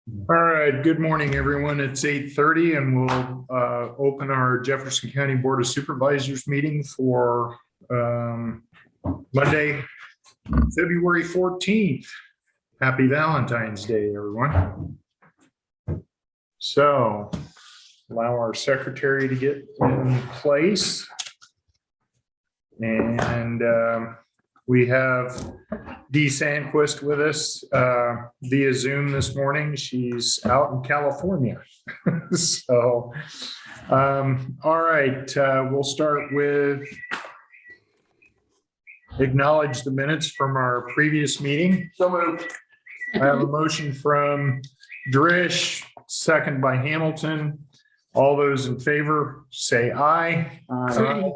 All right, good morning, everyone. It's 8:30 and we'll open our Jefferson County Board of Supervisors meeting for Monday, February 14th. Happy Valentine's Day, everyone. So allow our secretary to get in place. And we have Dee Sandquist with us via Zoom this morning. She's out in California. So, all right, we'll start with acknowledge the minutes from our previous meeting. So moved. I have a motion from Drish, second by Hamilton. All those in favor say aye. Aye.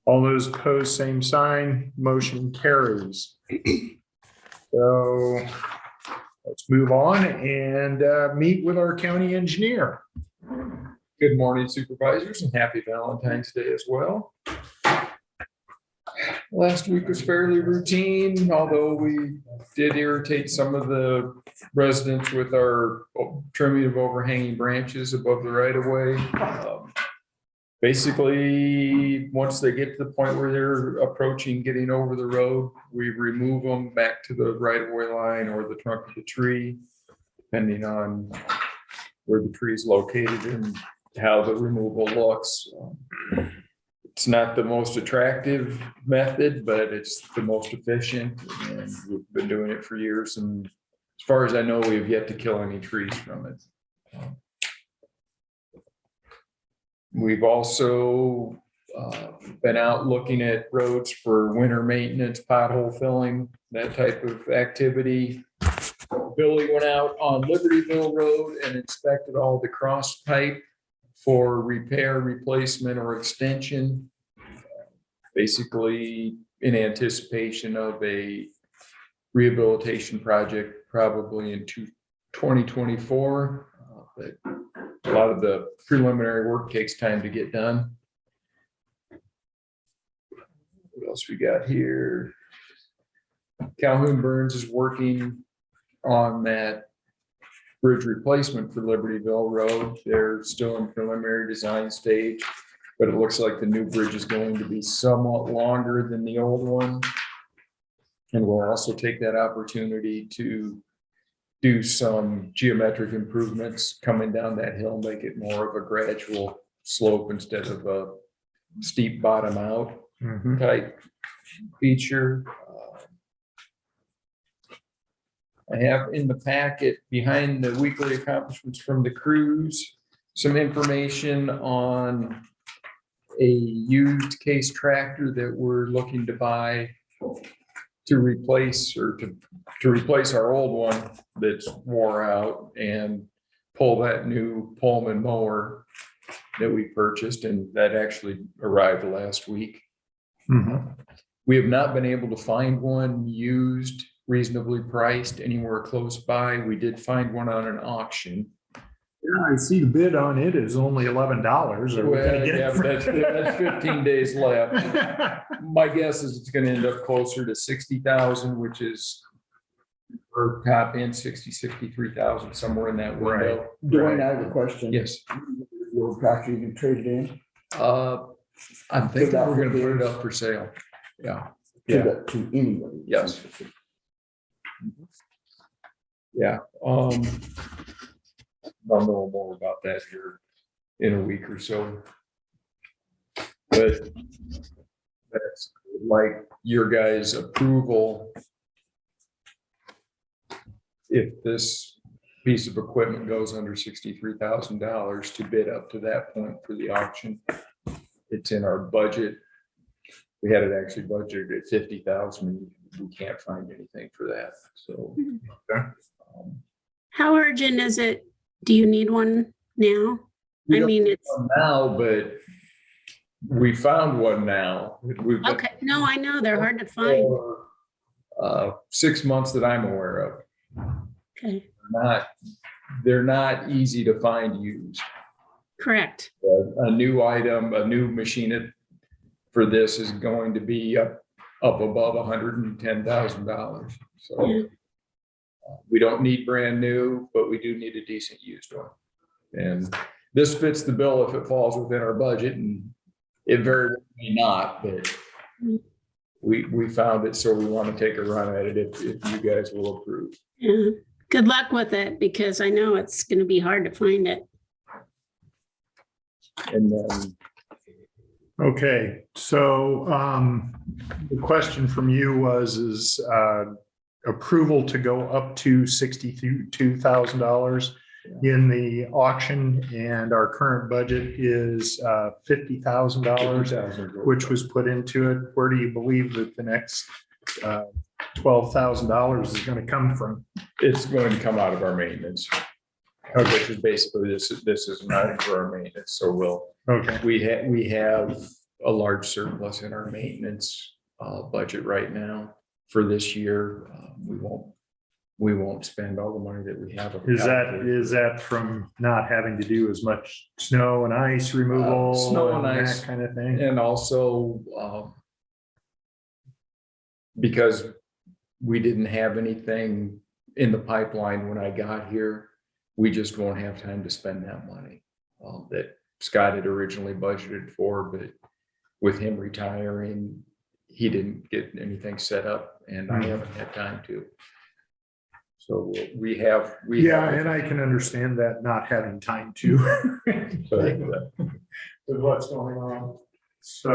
All those opposed, same sign. Motion carries. So let's move on and meet with our county engineer. Good morning, supervisors, and happy Valentine's Day as well. Last week was fairly routine, although we did irritate some of the residents with our trimming of overhanging branches above the right of way. Basically, once they get to the point where they're approaching getting over the road, we remove them back to the right of way line or the trunk of the tree, depending on where the tree is located and how the removal looks. It's not the most attractive method, but it's the most efficient, and we've been doing it for years. And as far as I know, we have yet to kill any trees from it. We've also been out looking at roads for winter maintenance, pothole filling, that type of activity. Billy went out on Libertyville Road and inspected all the cross pipe for repair, replacement, or extension. Basically in anticipation of a rehabilitation project probably in 2024. But a lot of the preliminary work takes time to get done. What else we got here? Calhoun Burns is working on that bridge replacement for Libertyville Road. They're still in preliminary design stage, but it looks like the new bridge is going to be somewhat longer than the old one. And we'll also take that opportunity to do some geometric improvements coming down that hill, make it more of a gradual slope instead of a steep bottom out type feature. I have in the packet behind the weekly accomplishments from the crews, some information on a used case tractor that we're looking to buy to replace or to replace our old one that's wore out and pull that new Pullman mower that we purchased, and that actually arrived last week. We have not been able to find one used reasonably priced anywhere close by. We did find one on an auction. Yeah, I see the bid on it is only $11. Well, yeah, that's 15 days left. My guess is it's going to end up closer to 60,000, which is or top end 63,000, somewhere in that window. Doing that as a question. Yes. Your tractor, you can trade it in. I'm thinking we're going to put it up for sale. Yeah. To anybody. Yes. Yeah. I'll know more about that here in a week or so. But that's like your guys' approval. If this piece of equipment goes under $63,000 to bid up to that point for the auction, it's in our budget. We had it actually budgeted at 50,000. We can't find anything for that. So, how urgent is it? Do you need one now? I mean, it's now, but we found one now. okay. No, I know they're hard to find. 6 months that I'm aware of. Okay. They're not easy to find used. Correct. A new item, a new machine for this is going to be up above $110,000. So, Yeah. We don't need brand new, but we do need a decent used one. And this fits the bill if it falls within our budget, and it very well may not, but we found it, so we want to take a run at it if you guys will approve. Yeah. Good luck with it, because I know it's going to be hard to find it. And then Okay, so the question from you is approval to go up to $62,000 in the auction, and our current budget is $50,000, which was put into it. Where do you believe that the next $12,000 is going to come from? it's going to come out of our maintenance. Which is basically, this is not for our maintenance, so Okay, we have a large surplus in our maintenance budget right now for this year. We won't spend all the money that we have. is that from not having to do as much snow and ice removal? Snow and ice. That kind of thing? And also because we didn't have anything in the pipeline when I got here, we just won't have time to spend that money that Scott had originally budgeted for, but with him retiring, he didn't get anything set up, and I haven't had time to. So we have. And I can understand that, not having time to. With what's going on. So,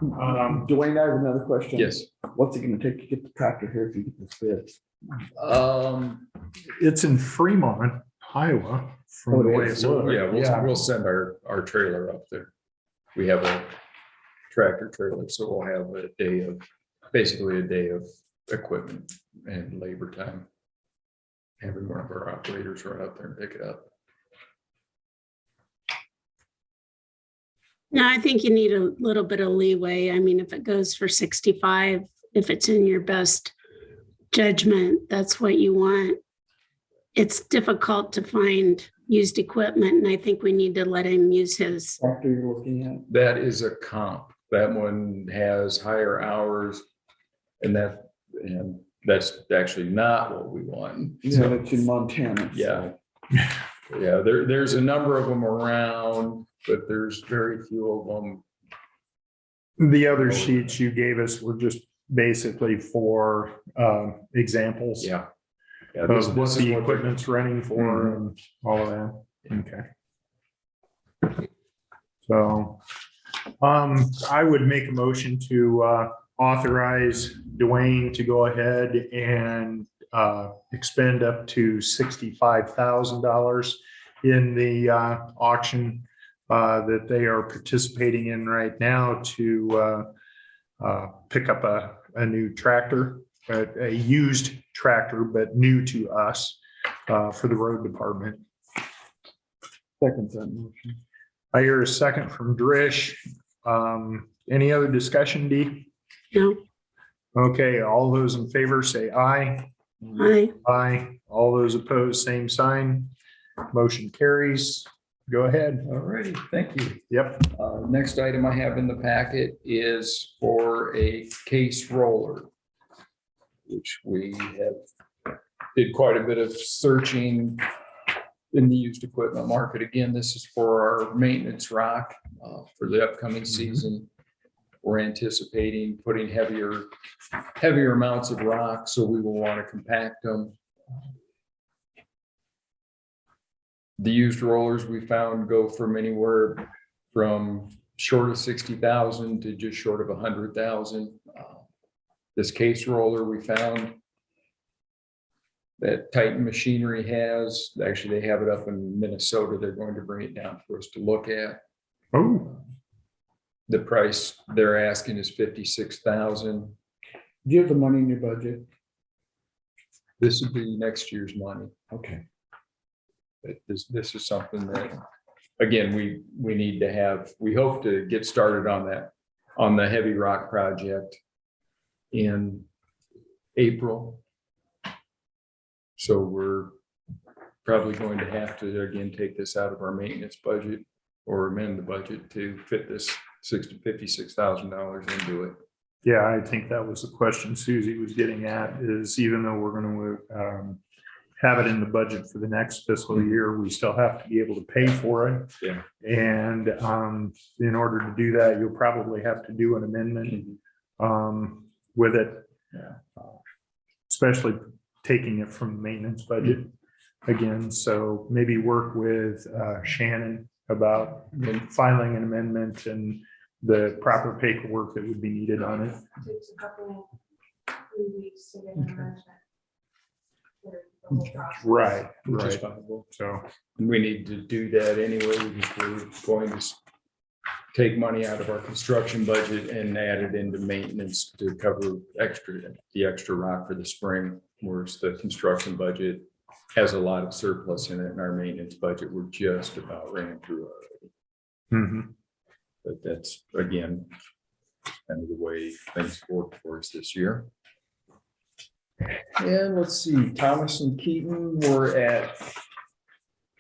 Dwayne, I have another question. Yes. What's it gonna take to get the tractor here if you get this bid? it's in Fremont, Iowa, from the way it's looking. We'll send our trailer up there. We have a tractor trailer, so we'll have basically a day of equipment and labor time. Having one of our operators run out there and pick it up. No, I think you need a little bit of leeway. I mean, if it goes for 65, if it's in your best judgment, that's what you want. It's difficult to find used equipment, and I think we need to let him use his. Tractor you're looking at? That is a comp. That one has higher hours, and that's actually not what we want. Yeah, it's in Montana. Yeah. Yeah, there's a number of them around, but there's very few of them. The other sheets you gave us were just basically for examples. Yeah. Yeah, Of what is the what they're- equipment's running for and all of that. Okay. So, I would make a motion to authorize Dwayne to go ahead and expend up to $65,000 in the auction that they are participating in right now to pick up a new tractor, a used tractor, but new to us for the road department. Second that motion. I hear a second from Drish. Any other discussion, Dee? No, Okay, all those in favor say aye. Aye. All those opposed, same sign. Motion carries. Go ahead. All righty, thank you. Yep. Next item I have in the packet is for a case roller, which we did quite a bit of searching in the used equipment market. Again, this is for our maintenance rock for the upcoming season. We're anticipating putting heavier amounts of rock, so we will want to compact them. The used rollers we found go from anywhere from short of 60,000 to just short of 100,000. This case roller we found that Titan Machinery has, actually they have it up in Minnesota. They're going to bring it down for us to look at. Oh, The price they're asking is 56,000. Do you have the money in your budget? This would be next year's money. Okay. But this is something that, again, we need to have. We hope to get started on the heavy rock project in April. So we're probably going to have to, again, take this out of our maintenance budget or amend the budget to fit this $56,000 into it. yeah, I think that was the question Susie was getting at, is even though we're going to have it in the budget for the next fiscal year. We still have to be able to pay for it. Yeah. And in order to do that, you'll probably have to do an amendment with it. Yeah. Especially taking it from the maintenance budget again. So maybe work with Shannon about filing an amendment and the proper paperwork that would be needed on it. Takes a couple, 3 weeks to get an amendment. For the whole process. Right, Which is right. possible. So, We need to do that anyway, because we're going to take money out of our construction budget and add it into maintenance to cover the extra rock for the spring, whereas the construction budget has a lot of surplus in it, and our maintenance budget, we're just about ran through already. mhm. But that's, again, kind of the way things work for us this year. And let's see, Thomas and Keaton were at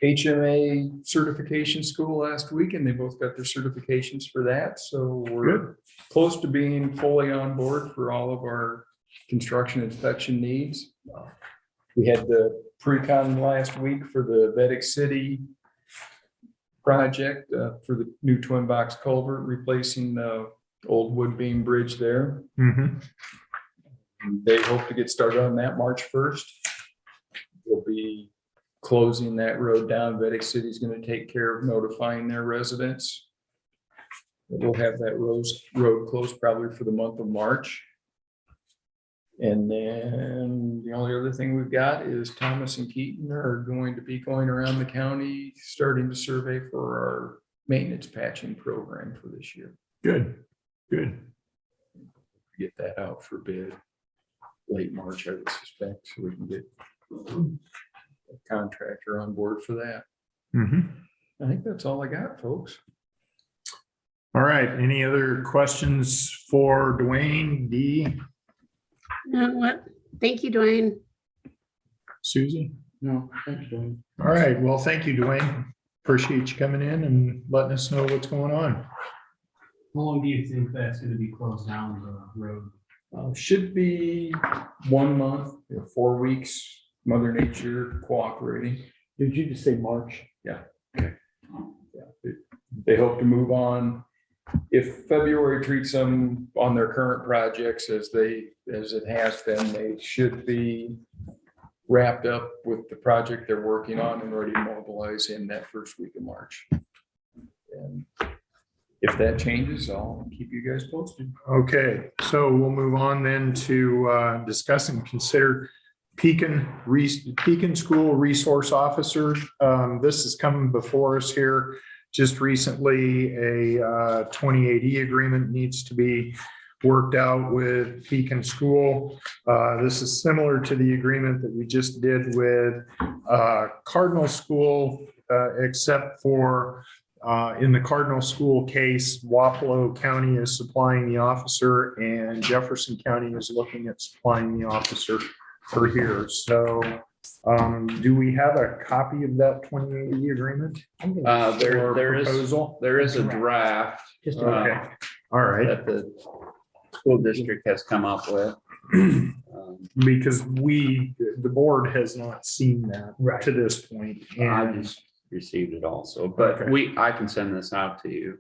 HMA certification school last week, and they both got their certifications for that. So we're close to being fully on board for all of our construction inspection needs. We had the pre-con last week for the Vedic City project for the new twin box culvert, replacing the old wood beam bridge there. Mhm. They hope to get started on that March 1st. We'll be closing that road down. Vedic City is going to take care of notifying their residents. We'll have that road closed probably for the month of March. And then the only other thing we've got is Thomas and Keaton are going to be going around the county, starting to survey for our maintenance patching program for this year. Good, good. Get that out for bid late March, I would suspect, so we can get a contractor on board for that. Mhm. I think that's all I got, folks. All right. Any other questions for Dwayne, Dee, What? Thank you, Dwayne. Susie? No, thanks, Dwayne. All right. Well, thank you, Dwayne. Appreciate you coming in and letting us know what's going on. How long do you think that's gonna be closed down the road? Should be 1 month, 4 weeks, Mother Nature cooperating. Did you just say March? Yeah, they hope to move on. If February treats them on their current projects as it has been, they should be wrapped up with the project they're working on and ready to mobilize in that first week of March. And if that changes, I'll keep you guys posted. Okay, so we'll move on then to discuss and consider Pekin School Resource Officer. This is coming before us here just recently. A 28E agreement needs to be worked out with Pekin School. This is similar to the agreement that we just did with Cardinal School, except for in the Cardinal School case, Wapello County is supplying the officer and Jefferson County is looking at supplying the officer for here. So do we have a copy of that 28E agreement? There is Proposal? there is a draft Okay, all right. that the school district has come up with. Because the board has not seen that to this point. I And just received it also, but Okay. I can send this out to you.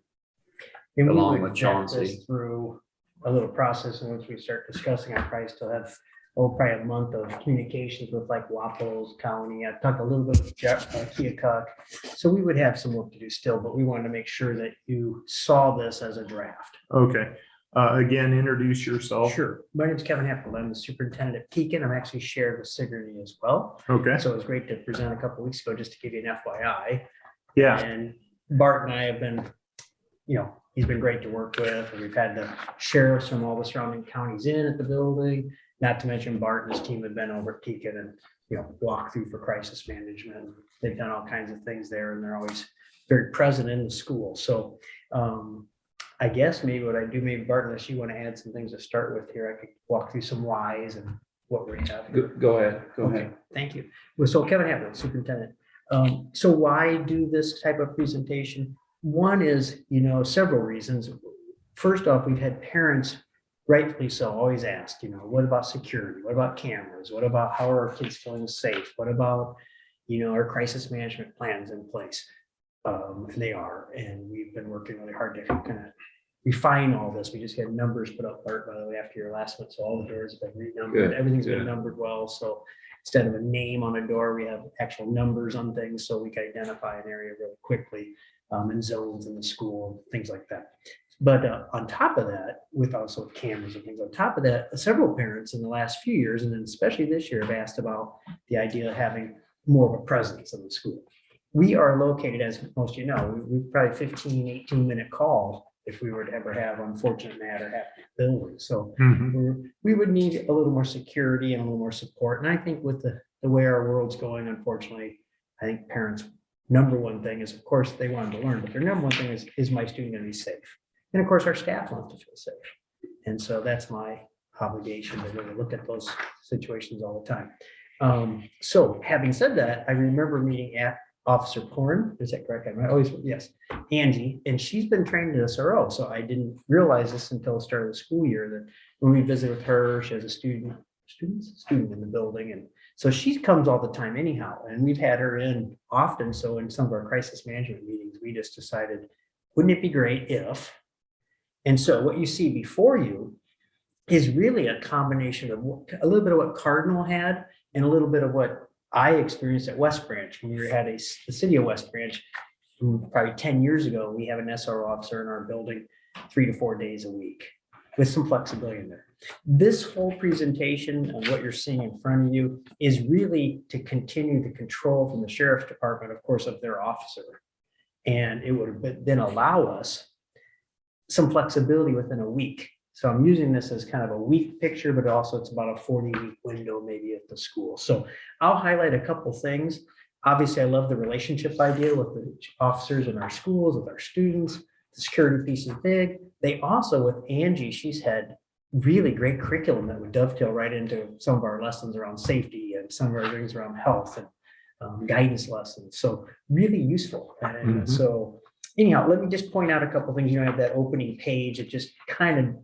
And we along would with vet this Chauncey. through a little process, and once we start discussing, I probably still have, probably a month of communications with like Wapello County. I've talked a little bit with Keokuk. So we would have some work to do still, but we wanted to make sure that you saw this as a draft. Okay, again, introduce yourself. Sure. My name's Kevin Heffel. I'm the superintendent at Pekin. I'm actually shared with Sigourney as well. Okay, So it was great to present a couple weeks ago, just to give you an FYI. yeah, And Bart and I have been, he's been great to work with. And we've had the sheriffs from all the surrounding counties in at the building. Not to mention Bart and his team have been over at Pekin and, walked through for crisis management. They've done all kinds of things there, and they're always very present in the school. So I guess maybe what I do, maybe Bart, unless you want to add some things to start with here, I could walk through some whys and what we have. Go ahead. Okay, thank you. Well, so Kevin Havlet, superintendent. So why do this type of presentation? One is, several reasons. First off, we've had parents rightfully so, always asked, what about security? What about cameras? What about how are our kids feeling safe? What about, our crisis management plans in place? And they are, and we've been working really hard to kind of refine all this. We just had numbers put up, Bart, by the way, after your last one, so all the doors have been renumbered. Good, Everything's been good. numbered well, so instead of a name on a door, we have actual numbers on things, so we can identify an area really quickly, and zones in the school, things like that. But on top of that, with also cameras and things on top of that, several parents in the last few years, and then especially this year, have asked about the idea of having more of a presence in the school. We are located, as most of you know, we're probably 15, 18-minute call if we were to ever have unfortunate matter happen in the building. So we would need a little more security and a little more support. And I think with the way our world's going, unfortunately, I think parents' number one thing is, of course, they want to learn, but their number one thing is my student going to be safe? And of course, our staff wants to feel safe. And so that's my obligation to really look at those situations all the time. So having said that, I remember meeting at Officer Porn, is that correct? I always, yes, Angie, and she's been trained at SRO. So I didn't realize this until the start of the school year, that when we visit with her, she has a student in the building. And so she comes all the time anyhow, and we've had her in often. So in some of our crisis management meetings, we just decided, wouldn't it be great if? And so what you see before you is really a combination of a little bit of what Cardinal had and a little bit of what I experienced at West Branch. When we had the city of West Branch, probably 10 years ago, we have an SRO officer in our building 3 to 4 days a week with some flexibility in there. This whole presentation and what you're seeing in front of you is really to continue the control from the sheriff's department, of course, of their officer. And it would then allow us some flexibility within a week. So I'm using this as kind of a week picture, but also it's about a 40-week window maybe at the school. So I'll highlight a couple things. Obviously, I love the relationship idea with the officers in our schools, with our students. The security piece is big. They also, with Angie, she's had really great curriculum that would dovetail right into some of our lessons around safety and some of our things around health and guidance lessons. So really useful. And so anyhow, let me just point out a couple things. I have that opening page. It just kind of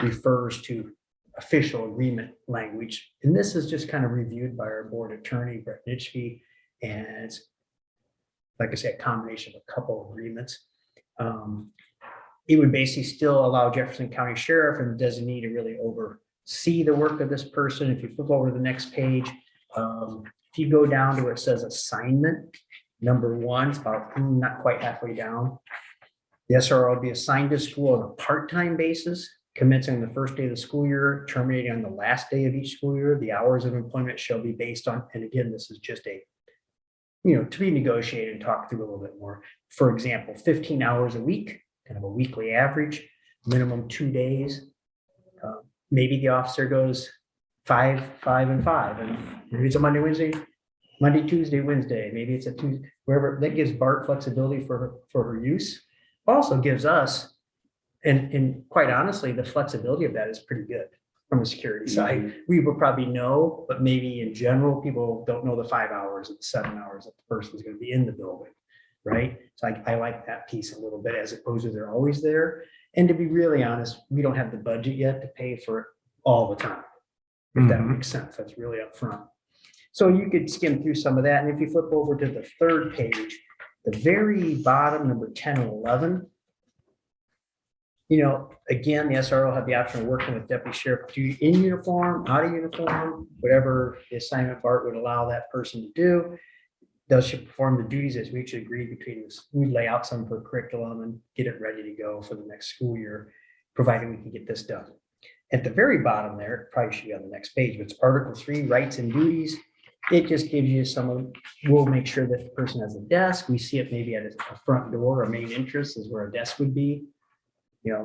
refers to official agreement language. And this is just kind of reviewed by our board attorney, Brett Nitschke. And it's, like I said, a combination of a couple of agreements. It would basically still allow Jefferson County Sheriff and the designee to really oversee the work of this person. If you flip over to the next page, if you go down to where it says assignment, number 1, it's about not quite halfway down. The SRO will be assigned to school on a part-time basis, commencing the first day of the school year, terminating on the last day of each school year. The hours of employment shall be based on, and again, this is just a, to be negotiated and talked through a little bit more. For example, 15 hours a week, kind of a weekly average, minimum 2 days. Maybe the officer goes 5, 5, and 5, and maybe it's a Monday, Tuesday, Wednesday. Maybe it's a Tuesday, wherever. That gives Bart flexibility for her use. Also gives us, and quite honestly, the flexibility of that is pretty good from a security side. We will probably know, but maybe in general, people don't know the 5 hours and 7 hours that the person is going to be in the building, right? So I like that piece a little bit, as opposed to they're always there. And to be really honest, we don't have the budget yet to pay for it all the time, if that makes sense. That's really upfront. So you could skim through some of that. And if you flip over to the third page, the very bottom, number 10 and 11, again, the SRO have the option of working with deputy sheriff in uniform, out of uniform, whatever the assignment part would allow that person to do. They should perform the duties as mutually agreed between us. We lay out some for curriculum and get it ready to go for the next school year, provided we can get this done. At the very bottom there, it probably should be on the next page, but it's Article 3, rights and duties. It just gives you we'll make sure that the person has a desk. We see it maybe at a front door. Our main interest is where a desk would be.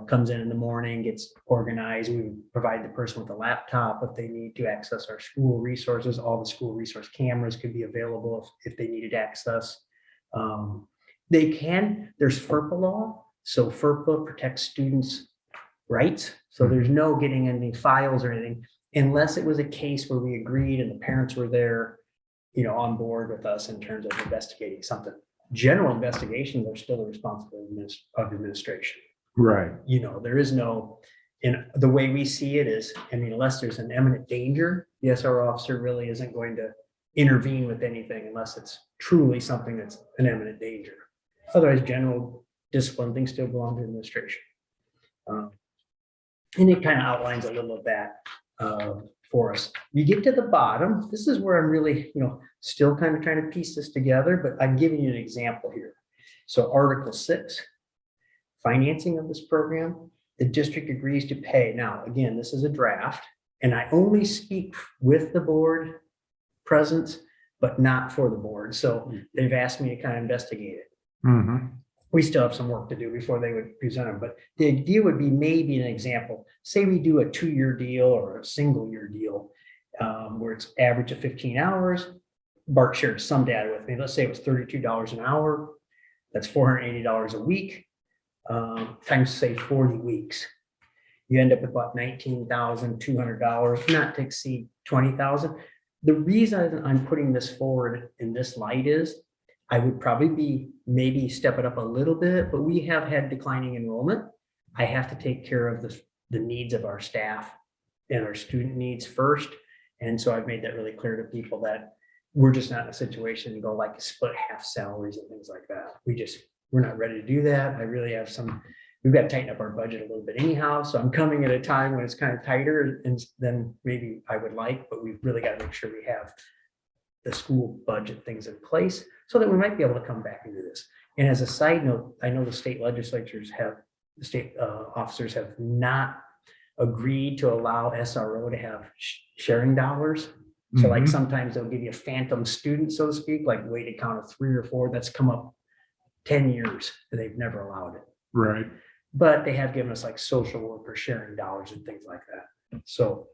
Comes in the morning, gets organized. We provide the person with a laptop if they need to access our school resources. All the school resource cameras could be available if they needed access. There's FERPA law. So FERPA protects students' rights. So there's no getting any files or anything, unless it was a case where we agreed and the parents were there, on board with us in terms of investigating something. General investigations are still the responsibility of administration. Right. There is no, And the way we see it is, I mean, unless there's an imminent danger, the SRO officer really isn't going to intervene with anything unless it's truly something that's an imminent danger. Otherwise, general discipline things still belong to administration. And it kind of outlines a little of that for us. You get to the bottom, this is where I'm really, still kind of trying to piece this together, but I'm giving you an example here. So Article 6, financing of this program, the district agrees to pay. Now, again, this is a draft, and I only speak with the board present, but not for the board. So they've asked me to kind of investigate it. Mhm. We still have some work to do before they would present them, but the idea would be maybe an example. Say we do a 2-year deal or a single year deal where it's average of 15 hours. Bart shared some data with me. Let's say it was $32 an hour. That's $480 a week times say 40 weeks. You end up with about $19,200, not to exceed $20,000. The reason I'm putting this forward in this light is I would probably be maybe step it up a little bit, but we have had declining enrollment. I have to take care of the needs of our staff and our student needs first. And so I've made that really clear to people that we're just not in a situation to go like split half salaries and things like that. We're not ready to do that. I really have we've got to tighten up our budget a little bit anyhow. So I'm coming at a time when it's kind of tighter than maybe I would like, but we've really got to make sure we have the school budget things in place so that we might be able to come back and do this. And as a side note, I know the state officers have not agreed to allow SRO to have sharing dollars. So like sometimes they'll give you a phantom student, so to speak, like weighted count of 3 or 4. That's come up 10 years and they've never allowed it. Right. But they have given us like social worker sharing dollars and things like that. So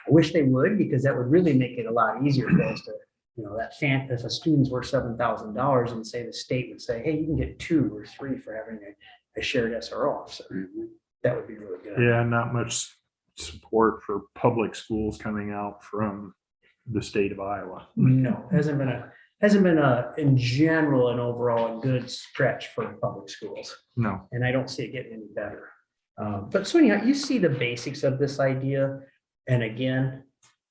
I wish they would, because that would really make it a lot easier for us to, if a student's worth $7,000 and say the state would say, hey, you can get 2 or 3 for having a shared SRO officer. That would be really good. Yeah, not much support for public schools coming out from the state of Iowa. No, hasn't been in general and overall a good stretch for public schools. No. And I don't see it getting any better. But so anyhow, you see the basics of this idea. And again,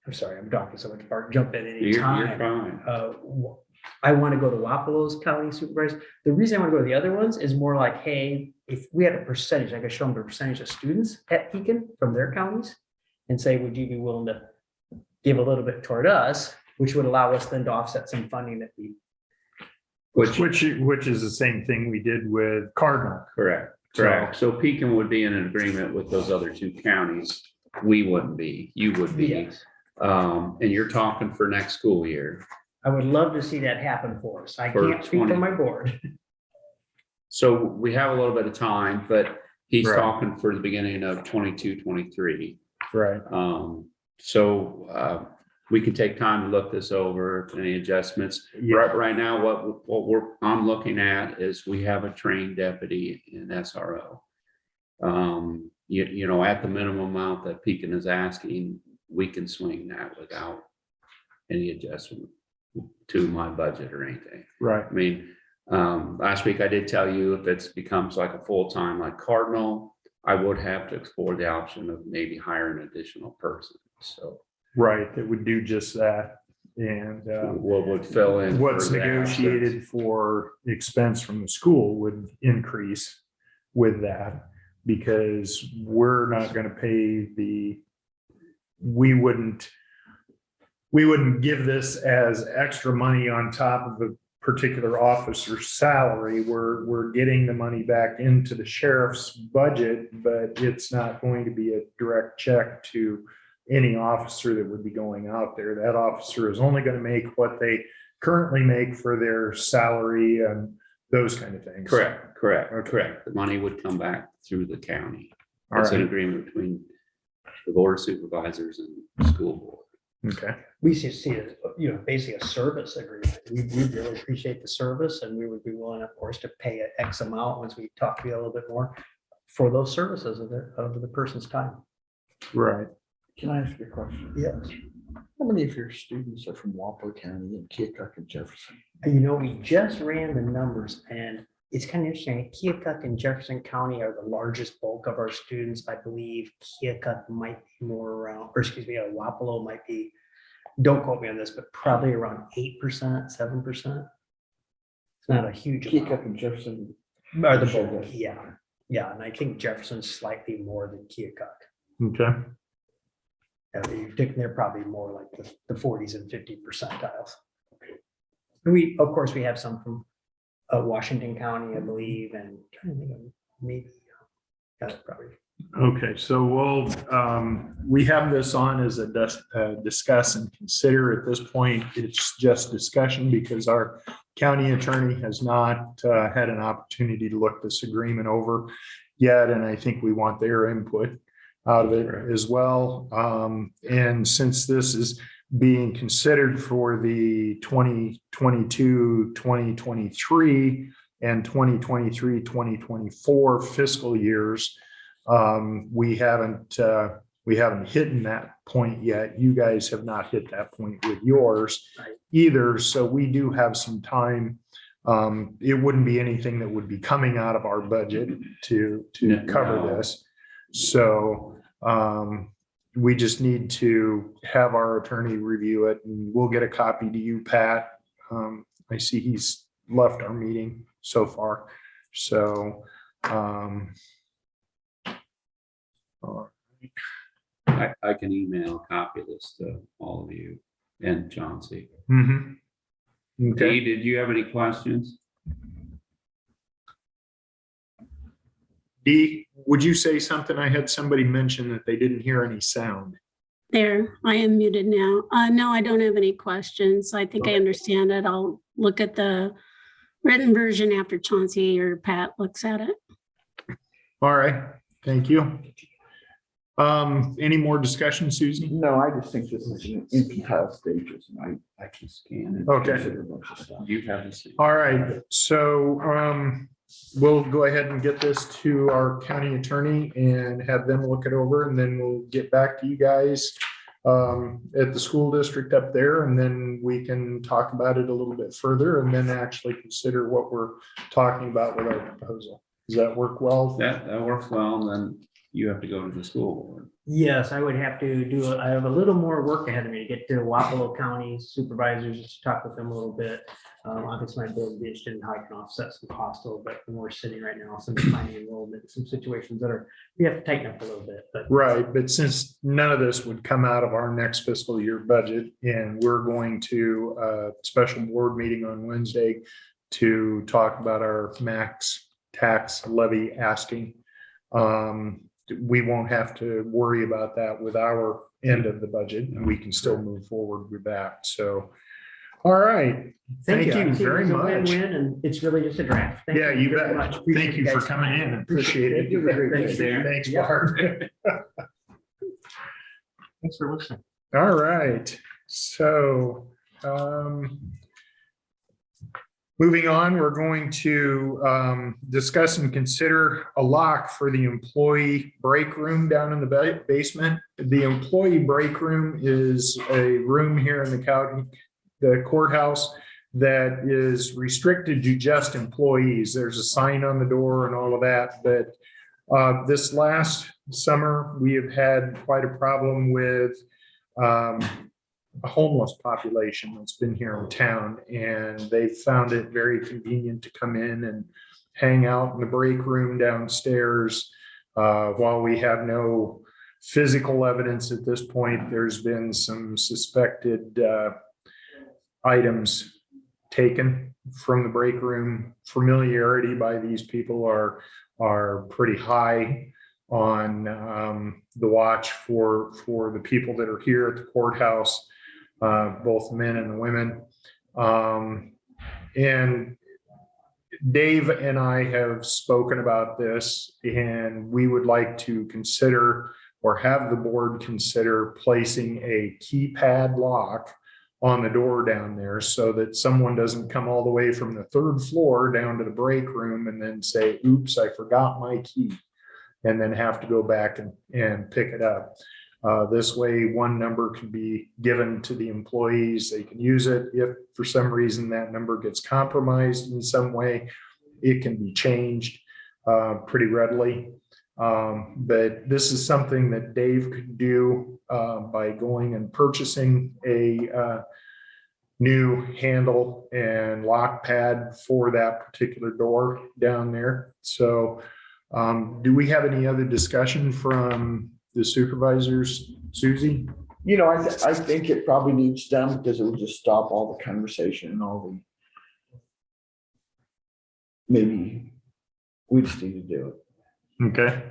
I'm sorry, I'm talking so much, Bart, jump in any You're time. fine. I want to go to Wapalos County Supervisors. The reason I want to go to the other ones is more like, hey, if we had a percentage, I could show them the percentage of students at Pekin from their counties and say, would you be willing to give a little bit toward us, which would allow us then to offset some funding that we. Which is the same thing we did with Cardinal. Correct. So Pekin would be in an agreement with those other 2 counties. We wouldn't be, you would be. Yes. And you're talking for next school year. I would love to see that happen for us. I For can't speak for 20. my board. So we have a little bit of time, but he's Right. talking for the beginning of 22, 23. Right. So we can take time to look this over, any adjustments. Yeah. Right now, I'm looking at is we have a trained deputy in SRO. At the minimum amount that Pekin is asking, we can swing that without any adjustment to my budget or anything. Right. I mean, last week I did tell you if it becomes like a full-time like Cardinal, I would have to explore the option of maybe hiring an additional person. So. Right. That would do just that. And what would fill in? what's for the negotiated for expense from the school would increase with that, because we're not going to pay we wouldn't give this as extra money on top of a particular officer's salary. We're getting the money back into the sheriff's budget, but it's not going to be a direct check to any officer that would be going out there. That officer is only going to make what they currently make for their salary and those kind of things. Correct. Okay. The money would come back through the county. All It's an right. agreement between the board of supervisors and the school board. Okay. We should see it, basically a service agreement. We really appreciate the service and we would be willing, of course, to pay an X amount once we talk to you a little bit more for those services of the person's time. Right. Can I ask you a question? Yes. How many of your students are from Wapler County and Keokuk and Jefferson? We just ran the numbers and it's kind of interesting. Keokuk and Jefferson County are the largest bulk of our students. I believe Keokuk might be more around, or excuse me, Wapello might be, don't quote me on this, but probably around 8%, 7%. It's not a huge Keep up amount. in Jefferson. Are the Sure. bulk, yeah. Yeah, and I think Jefferson's slightly more than Keokuk. Okay. You're taking, they're probably more like the 40s and 50 percentiles. We, of course, we have some from Washington County, I believe, and trying to think of maybe, probably. Okay, so we have this on as a discuss and consider. At this point, it's just discussion because our county attorney has not had an opportunity to look this agreement over yet, and I think we want their input out of it as well. And since this is being considered for the 2022, 2023, and 2023, 2024 fiscal years, we haven't hit that point yet. You guys have not hit that point with yours either. So we do have some time. It wouldn't be anything that would be coming out of our budget to cover this. So we just need to have our attorney review it, and we'll get a copy to you, Pat. I see he's left our meeting so far. So I can email a copy of this to all of you and Chauncey. Okay. Dee, did you have any questions? Dee, would you say something? I had somebody mention that they didn't hear any sound. There, I am muted now. No, I don't have any questions. I think I understand it. I'll look at the written version after Chauncey or Pat looks at it. All right, thank you. Any more discussion, Susie? No, I just think this is in infantile stages, and I can scan it. Okay. Consider a bunch of stuff. You have to see. All right, so we'll go ahead and get this to our county attorney and have them look it over, and then we'll get back to you guys at the school district up there, and then we can talk about it a little bit further and then actually consider what we're talking about with our proposal. Does that work well? That works well, and then you have to go to the school board. Yes, I would have to I have a little more work ahead of me to get to Wapello County Supervisors, just to talk with them a little bit. Obviously, my board would be interested in how I can offset some costs a little bit from where we're sitting right now, some declining enrollment, some situations that we have to tighten up a little bit, but. Right, but since none of this would come out of our next fiscal year budget, and we're going to a special board meeting on Wednesday to talk about our max tax levy asking. We won't have to worry about that with our end of the budget, and we can still move forward with that. So, all right. Thank you I see very it's a much. win-win, and it's really just a draft. Thank Yeah, you very bet. much. Thank Appreciate you for guys' coming time. in. Appreciate it. Thanks, Dan. Thanks, Yeah. Bart. Thanks for listening. All right, so moving on, we're going to discuss and consider a lock for the employee break room down in the basement. The employee break room is a room here in the courthouse that is restricted to just employees. There's a sign on the door and all of that, but this last summer, we have had quite a problem with a homeless population that's been here in town, and they've found it very convenient to come in and hang out in the break room downstairs. While we have no physical evidence at this point, there's been some suspected items taken from the break room. Familiarity by these people are pretty high on the watch for the people that are here at the courthouse, both men and women. And Dave and I have spoken about this, and we would like to consider or have the board consider placing a keypad lock on the door down there so that someone doesn't come all the way from the third floor down to the break room and then say, oops, I forgot my key, and then have to go back and pick it up. This way, one number can be given to the employees. They can use it. If for some reason that number gets compromised in some way, it can be changed pretty readily. But this is something that Dave could do by going and purchasing a new handle and lock pad for that particular door down there. So do we have any other discussion from the supervisors, Susie? You know, I think it probably needs done because it would just stop all the conversation and all the. Maybe we just need to do it. Okay.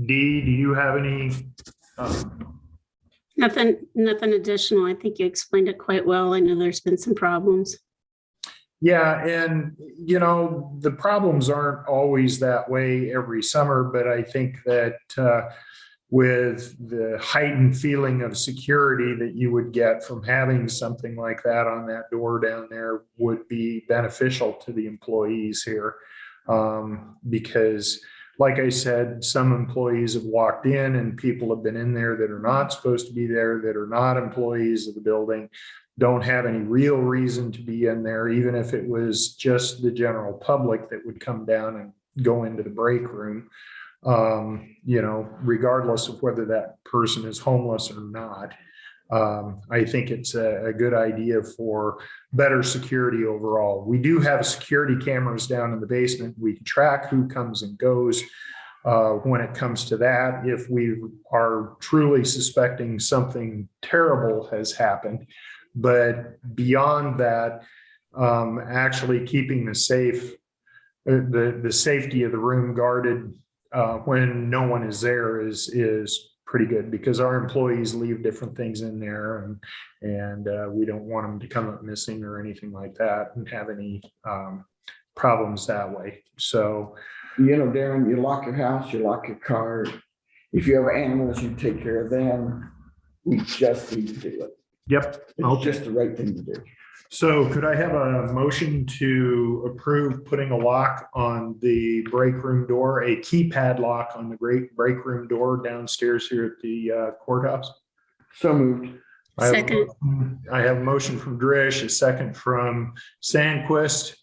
Dee, do you have any? Nothing additional. I think you explained it quite well. I know there's been some problems. Yeah, and you know, the problems aren't always that way every summer, but I think that with the heightened feeling of security that you would get from having something like that on that door down there would be beneficial to the employees here. Because like I said, some employees have walked in and people have been in there that are not supposed to be there, that are not employees of the building, don't have any real reason to be in there, even if it was just the general public that would come down and go into the break room, you know, regardless of whether that person is homeless or not. I think it's a good idea for better security overall. We do have security cameras down in the basement. We can track who comes and goes when it comes to that. If we are truly suspecting something terrible has happened, but beyond that, actually keeping the safety of the room guarded when no one is there is pretty good, because our employees leave different things in there, and we don't want them to come up missing or anything like that and have any problems that way. So, You know, Darren, you lock your house, you lock your car. If you have animals, you take care of them. We just need to do it. yep. It's just the right thing to do. So could I have a motion to approve putting a lock on the break room door, a keypad lock on the break room door downstairs here at the courthouse? So moved. Second. I have a motion from Drish, a second from Sandquist.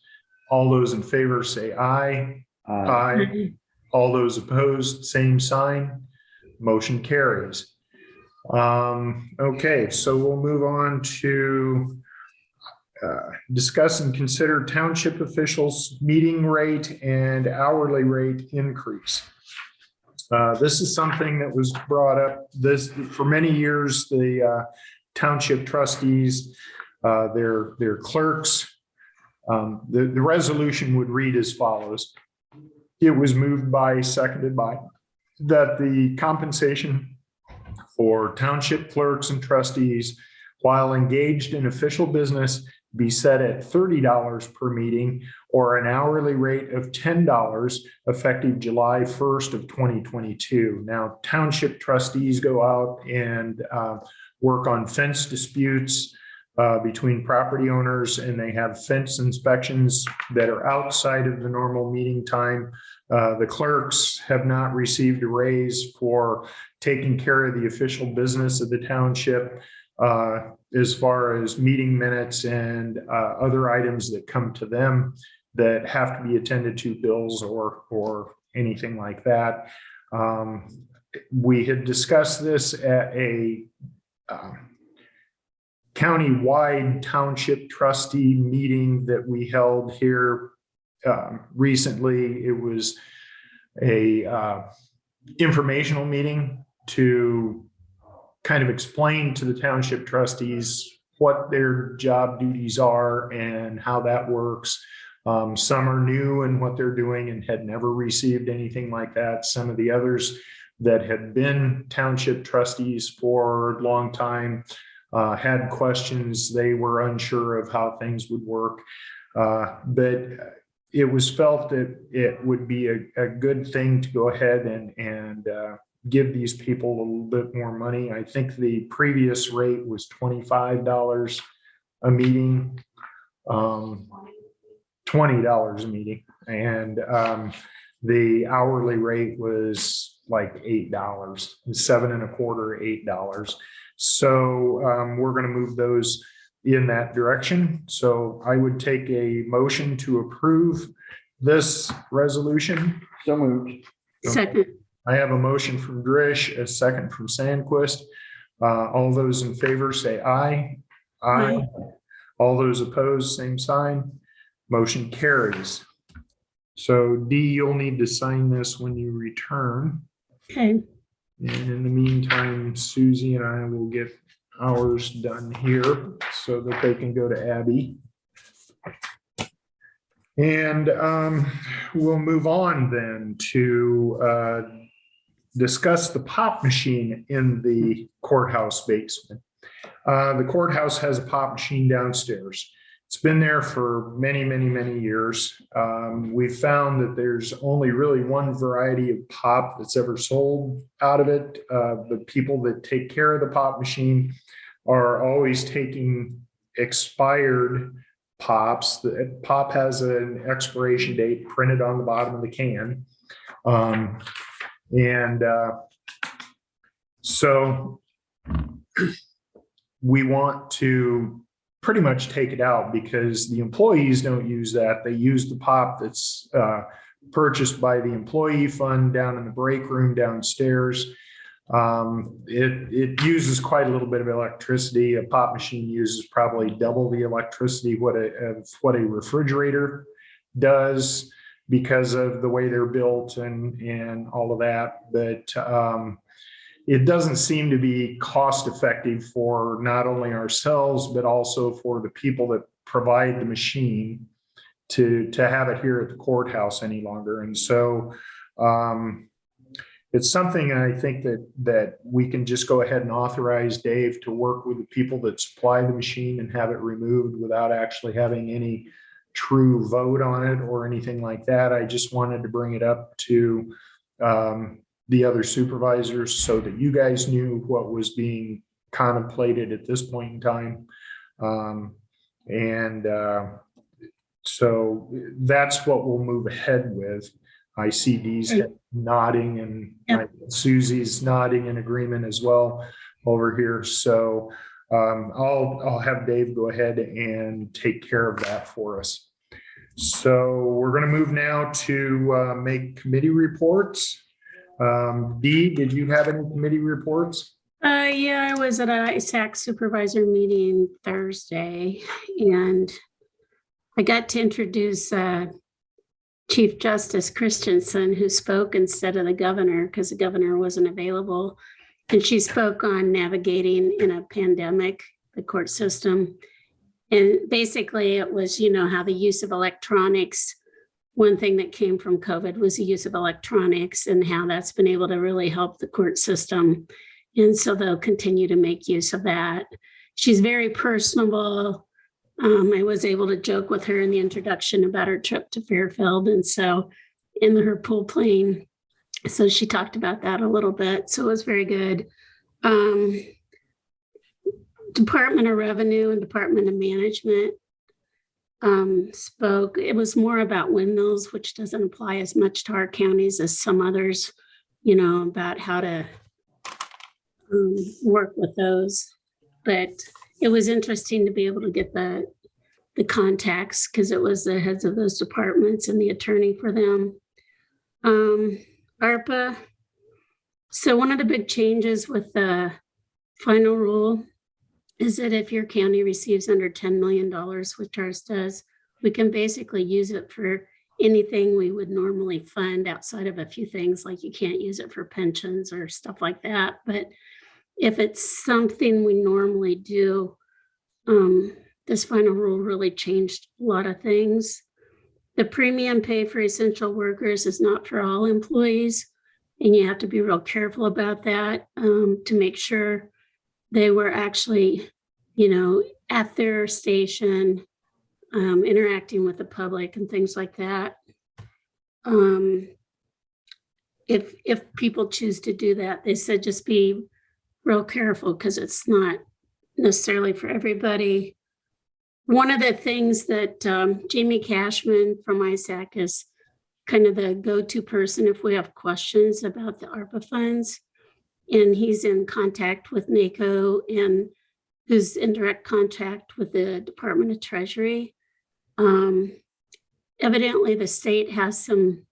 All those in favor say aye. Aye. All those opposed, same sign. Motion carries. Okay, so we'll move on to discuss and consider township officials' meeting rate and hourly rate increase. This is something that was brought up for many years. The township trustees, their clerks, the resolution would read as follows. It was moved by, seconded by, that the compensation for township clerks and trustees while engaged in official business be set at $30 per meeting, or an hourly rate of $10 effective July 1st of 2022. Now, township trustees go out and work on fence disputes between property owners, and they have fence inspections that are outside of the normal meeting time. The clerks have not received a raise for taking care of the official business of the township, as far as meeting minutes and other items that come to them that have to be attended to, bills or anything like that. We had discussed this at a county-wide township trustee meeting that we held here recently. It was a informational meeting to kind of explain to the township trustees what their job duties are and how that works. Some are new in what they're doing and had never received anything like that. Some of the others that had been township trustees for a long time had questions. They were unsure of how things would work. But it was felt that it would be a good thing to go ahead and give these people a little bit more money. I think the previous rate was $25 a meeting, $20 a meeting. And the hourly rate was like $8, $7.25, $8. So we're going to move those in that direction. So I would take a motion to approve this resolution. So moved. Second, I have a motion from Drish, a second from Sandquist. All those in favor say aye. Aye. All those opposed, same sign. Motion carries. So D, you'll need to sign this when you return. okay, And in the meantime, Susie and I will get ours done here so that they can go to Abby. And we'll move on then to discuss the pop machine in the courthouse basement. The courthouse has a pop machine downstairs. It's been there for many, many, many years. We've found that there's only really one variety of pop that's ever sold out of it. The people that take care of the pop machine are always taking expired pops. The pop has an expiration date printed on the bottom of the can. So we want to pretty much take it out because the employees don't use that. They use the pop that's purchased by the employee fund down in the break room downstairs. It uses quite a little bit of electricity. A pop machine uses probably double the electricity what a refrigerator does because of the way they're built and all of that. But it doesn't seem to be cost effective for not only ourselves, but also for the people that provide the machine to have it here at the courthouse any longer. And so it's something I think that we can just go ahead and authorize Dave to work with the people that supply the machine and have it removed without actually having any true vote on it or anything like that. I just wanted to bring it up to the other supervisors so that you guys knew what was being contemplated at this point in time. So that's what we'll move ahead with. I see Dee's nodding and Susie's nodding in agreement as well over here. So I'll have Dave go ahead and take care of that for us. So we're going to move now to make committee reports. Dee, did you have any committee reports? Yeah, I was at a ISAC supervisor meeting Thursday and I got to introduce Chief Justice Christensen, who spoke instead of the governor because the governor wasn't available. And she spoke on navigating in a pandemic, the court system. And basically it was, how the use of electronics, one thing that came from COVID was the use of electronics and how that's been able to really help the court system. And so they'll continue to make use of that. She's very personable. I was able to joke with her in the introduction about her trip to Fairfield. And so in her pool plane. So she talked about that a little bit. So it was very good. Department of Revenue and Department of Management spoke. It was more about windmills, which doesn't apply as much to our counties as some others, about how to work with those. But it was interesting to be able to get the contacts because it was the heads of those departments and the attorney for them. ARPA. So one of the big changes with the final rule is that if your county receives under $10 million, which ours does, we can basically use it for anything we would normally fund outside of a few things, like you can't use it for pensions or stuff like that. But if it's something we normally do, this final rule really changed a lot of things. The premium pay for essential workers is not for all employees, and you have to be real careful about that to make sure they were actually, at their station, interacting with the public and things like that. If people choose to do that, they said just be real careful because it's not necessarily for everybody. One of the things that Jamie Cashman from ISAC is kind of the go-to person if we have questions about the ARPA funds. And he's in contact with NACO and who's in direct contact with the Department of Treasury. Evidently, the state has some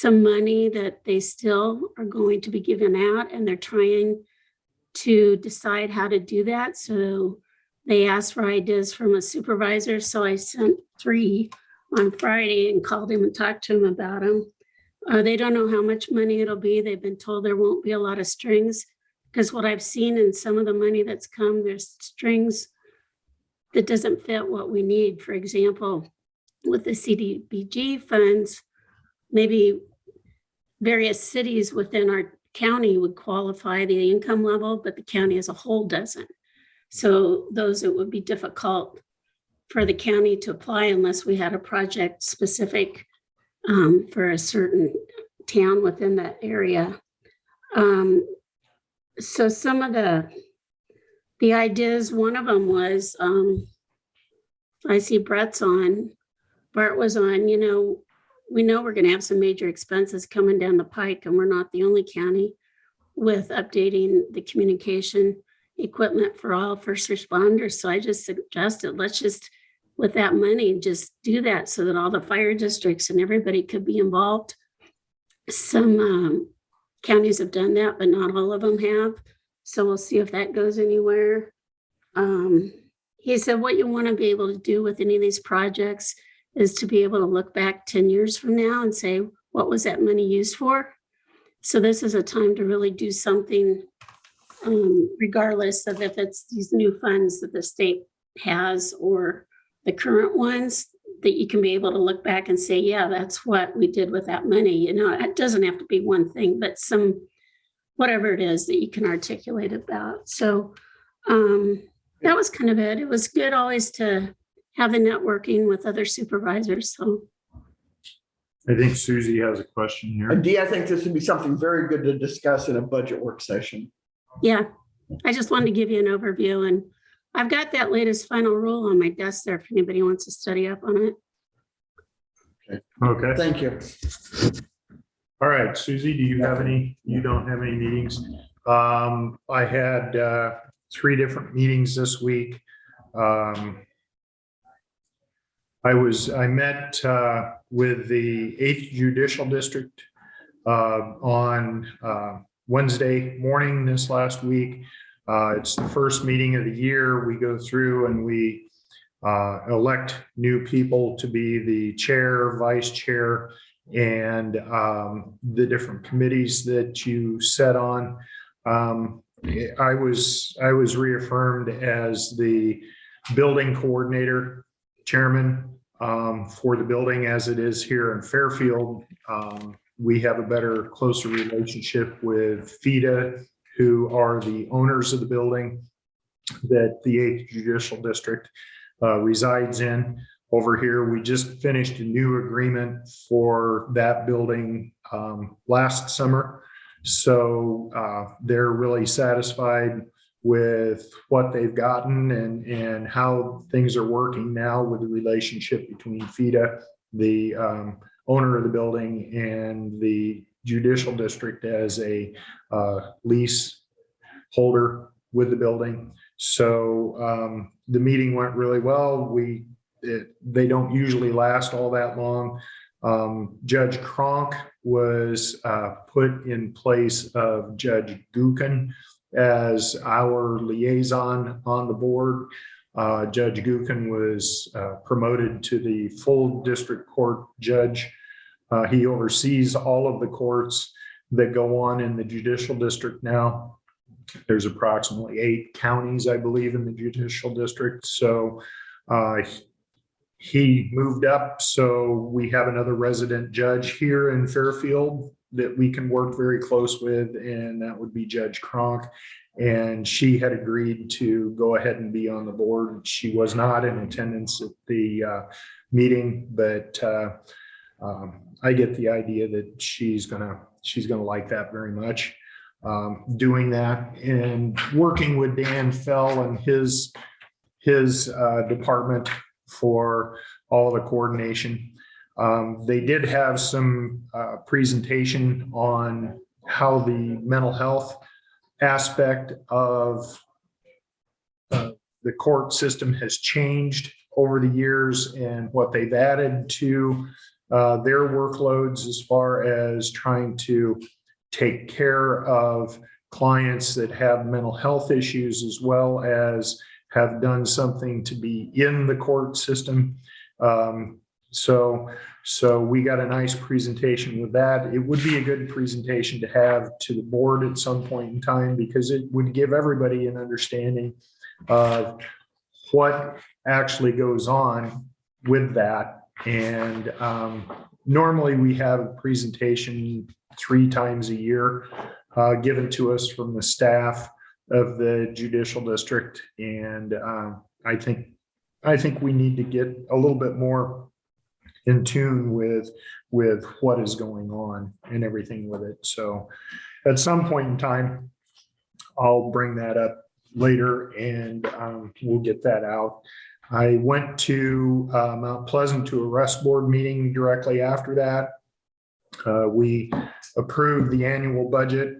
money that they still are going to be giving out, and they're trying to decide how to do that. So they asked for ideas from a supervisor. So I sent 3 on Friday and called him and talked to him about them. They don't know how much money it'll be. They've been told there won't be a lot of strings, because what I've seen in some of the money that's come, there's strings that doesn't fit what we need. For example, with the CDBG funds, maybe various cities within our county would qualify the income level, but the county as a whole doesn't. So those, it would be difficult for the county to apply unless we had a project specific for a certain town within that area. So some of the ideas, one of them was, I see Brett's on, Bart was on, we know we're going to have some major expenses coming down the pike, and we're not the only county with updating the communication equipment for all first responders. So I just suggested, let's just, with that money, just do that so that all the fire districts and everybody could be involved. Some counties have done that, but not all of them have. So we'll see if that goes anywhere. He said, what you want to be able to do with any of these projects is to be able to look back 10 years from now and say, what was that money used for? So this is a time to really do something, regardless of if it's these new funds that the state has or the current ones, that you can be able to look back and say, yeah, that's what we did with that money. It doesn't have to be one thing, but some, whatever it is that you can articulate about. So that was kind of it. It was good always to have the networking with other supervisors. So I think Susie has a question here. Dee, I think this would be something very good to discuss in a budget work session. yeah, I just wanted to give you an overview, and I've got that latest final rule on my desk there if anybody wants to study up on it. Okay. Thank you. All right, Susie, do you have any, you don't have any meetings? I had 3 different meetings this week. I met with the 8th Judicial District on Wednesday morning this last week. It's the first meeting of the year. We go through and we elect new people to be the chair, vice chair, and the different committees that you set on. I was reaffirmed as the building coordinator, chairman for the building as it is here in Fairfield. We have a better, closer relationship with FIDA, who are the owners of the building that the 8th Judicial District resides in. Over here, we just finished a new agreement for that building last summer. So they're really satisfied with what they've gotten and how things are working now with the relationship between FIDA, the owner of the building, and the judicial district as a lease holder with the building. So the meeting went really well. They don't usually last all that long. Judge Kronk was put in place of Judge Gookin as our liaison on the board. Judge Gookin was promoted to the full district court judge. He oversees all of the courts that go on in the judicial district now. There's approximately 8 counties, I believe, in the judicial district. So he moved up. So we have another resident judge here in Fairfield that we can work very close with, and that would be Judge Kronk. And she had agreed to go ahead and be on the board. She was not in attendance at the meeting, but I get the idea that she's gonna like that very much. Doing that and working with Dan Fell and his department for all the coordination. They did have some presentation on how the mental health aspect of the court system has changed over the years and what they've added to their workloads as far as trying to take care of clients that have mental health issues, as well as have done something to be in the court system. So we got a nice presentation with that. It would be a good presentation to have to the board at some point in time, because it would give everybody an understanding of what actually goes on with that. And normally we have a presentation 3 times a year given to us from the staff of the judicial district. And I think we need to get a little bit more in tune with what is going on and everything with it. So at some point in time, I'll bring that up later, and we'll get that out. I went to Mount Pleasant to a rest board meeting directly after that. We approved the annual budget.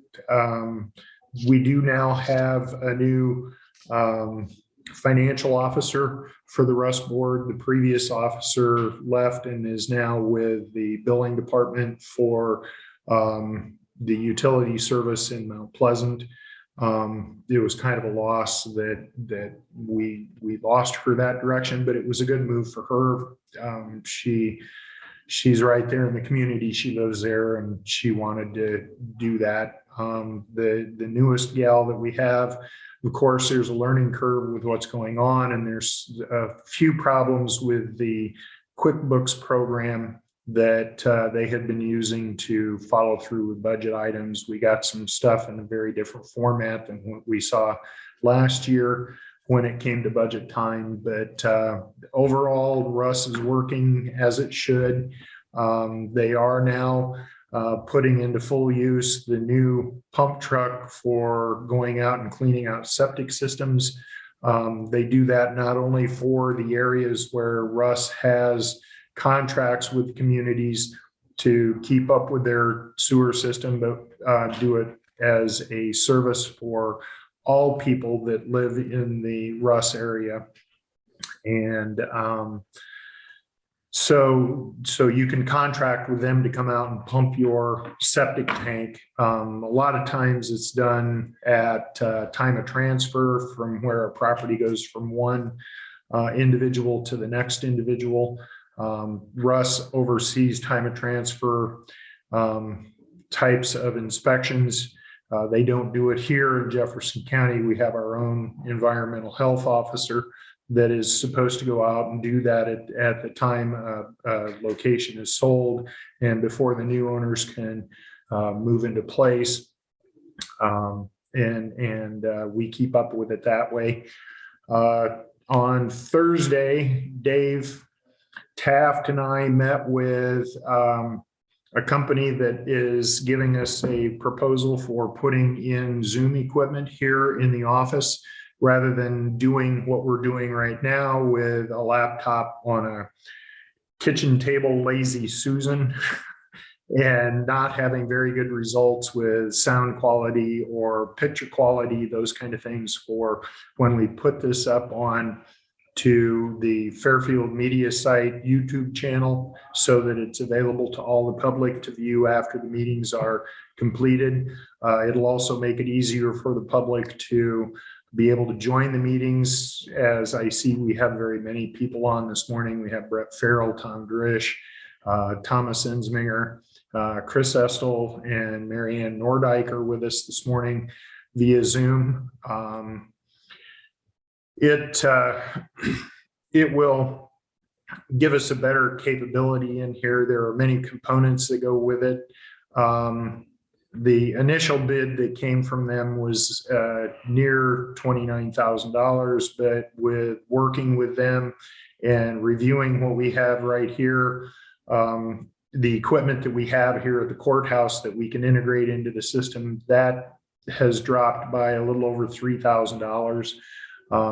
We do now have a new financial officer for the rest board. The previous officer left and is now with the billing department for the utility service in Mount Pleasant. It was kind of a loss that we lost her that direction, but it was a good move for her. She's right there in the community. She lives there, and she wanted to do that. The newest gal that we have, of course, there's a learning curve with what's going on, and there's a few problems with the QuickBooks program that they had been using to follow through with budget items. We got some stuff in a very different format than what we saw last year when it came to budget time. But overall, Russ is working as it should. They are now putting into full use the new pump truck for going out and cleaning out septic systems. They do that not only for the areas where Russ has contracts with communities to keep up with their sewer system, but do it as a service for all people that live in the Russ area. And so you can contract with them to come out and pump your septic tank. A lot of times it's done at time of transfer from where a property goes from one individual to the next individual. Russ oversees time of transfer types of inspections. They don't do it here in Jefferson County. We have our own environmental health officer that is supposed to go out and do that at the time location is sold and before the new owners can move into place. And we keep up with it that way. On Thursday, Dave Taft and I met with a company that is giving us a proposal for putting in Zoom equipment here in the office, rather than doing what we're doing right now with a laptop on a kitchen table, lazy Susan, and not having very good results with sound quality or picture quality, those kind of things, for when we put this up on to the Fairfield media site YouTube channel, so that it's available to all the public to view after the meetings are completed. It'll also make it easier for the public to be able to join the meetings. As I see, we have very many people on this morning. We have Brett Farrell, Tom Drish, Thomas Ensminger, Chris Estel, and Marianne Nordyke are with us this morning via Zoom. It will give us a better capability in here. There are many components that go with it. The initial bid that came from them was near $29,000, but with working with them and reviewing what we have right here, the equipment that we have here at the courthouse that we can integrate into the system, that has dropped by a little over $3,000.